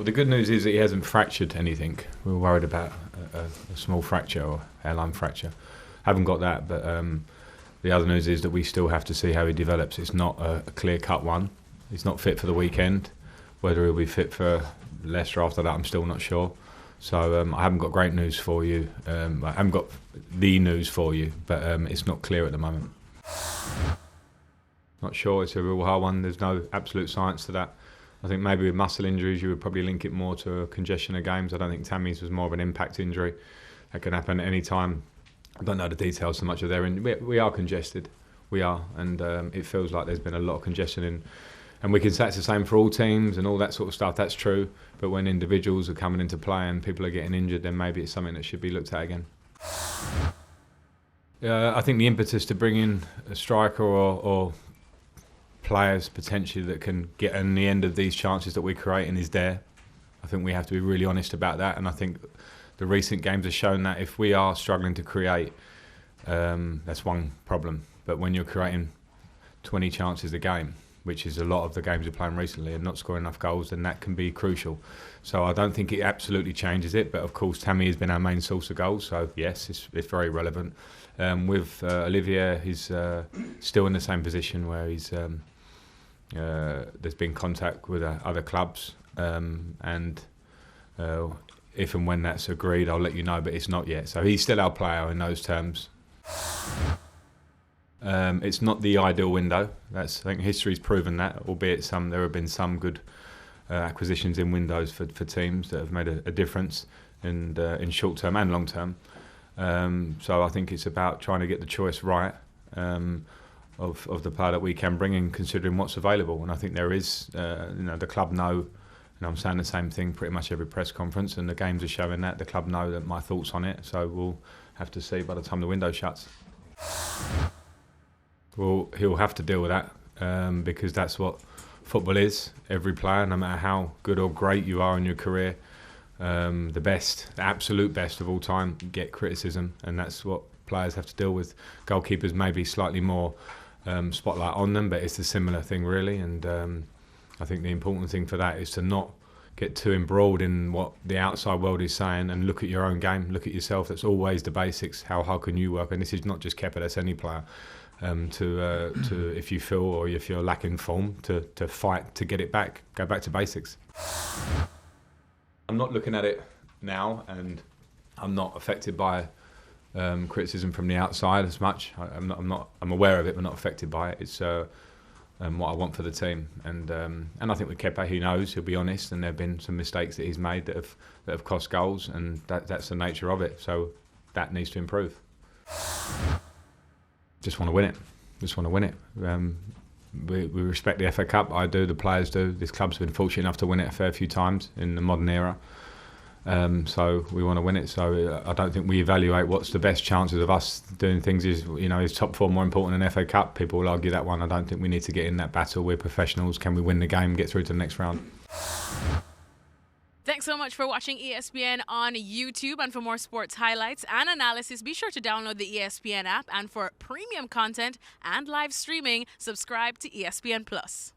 Well, the good news is that he hasn't fractured anything. We were worried about a small fracture or hairline fracture. Haven't got that, but the other news is that we still have to see how he develops. It's not a clear-cut one. He's not fit for the weekend. Whether he'll be fit for Leicester after that, I'm still not sure. So I haven't got great news for you. I haven't got the news for you, but it's not clear at the moment. Not sure. It's a real hard one. There's no absolute science to that. I think maybe with muscle injuries, you would probably link it more to a congestion of games. I don't think Tammy's was more of an impact injury. That can happen at any time. I don't know the details so much of their injury. We are congested. We are. And it feels like there's been a lot of congestion in. And we can say it's the same for all teams and all that sort of stuff. That's true. But when individuals are coming into play and people are getting injured, then maybe it's something that should be looked at again. I think the impetus to bring in a striker or players potentially that can get in the end of these chances that we're creating is there. I think we have to be really honest about that, and I think the recent games have shown that if we are struggling to create, that's one problem. But when you're creating 20 chances a game, which is a lot of the games we're playing recently, and not scoring enough goals, then that can be crucial. So I don't think it absolutely changes it, but of course Tammy has been our main source of goals, so yes, it's very relevant. With Olivier, he's still in the same position where he's there's been contact with other clubs, and if and when that's agreed, I'll let you know, but it's not yet. So he's still our player in those terms. It's not the ideal window. I think history's proven that, albeit there have been some good acquisitions in windows for teams that have made a difference in short term and long term. So I think it's about trying to get the choice right of the player that we can bring in, considering what's available. And I think there is, the club know, and I'm saying the same thing pretty much every press conference, and the games are showing that. The club know that my thoughts on it, so we'll have to see by the time the window shuts. Well, he'll have to deal with that because that's what football is. Every player, no matter how good or great you are in your career, the absolute best of all time, get criticism, and that's what players have to deal with. Goalkeepers maybe slightly more spotlight on them, but it's a similar thing really, and I think the important thing for that is to not get too embroiled in what the outside world is saying and look at your own game, look at yourself. That's always the basics. How hard can you work? And this is not just Kepa, that's any player. To if you feel or if you're lacking form, to fight to get it back, go back to basics. I'm not looking at it now, and I'm not affected by criticism from the outside as much. I'm aware of it, but not affected by it. It's what I want for the team, and I think with Kepa, he knows, he'll be honest, and there have been some mistakes that he's made that have cost goals, and that's the nature of it. So that needs to improve. Just want to win it. We respect the FA Cup. I do. The players do. This club's been fortunate enough to win it a fair few times in the modern era. So we want to win it. So I don't think we evaluate what's the best chances of us doing things. Is top four more important than FA Cup? People will argue that one. I don't think we need to get in that battle. We're professionals. Can we win the game? Get through to the next round. Thanks so much for watching ESPN on YouTube, and for more sports highlights and analysis, be sure to download the ESPN app, and for premium content and live streaming, subscribe to ESPN+.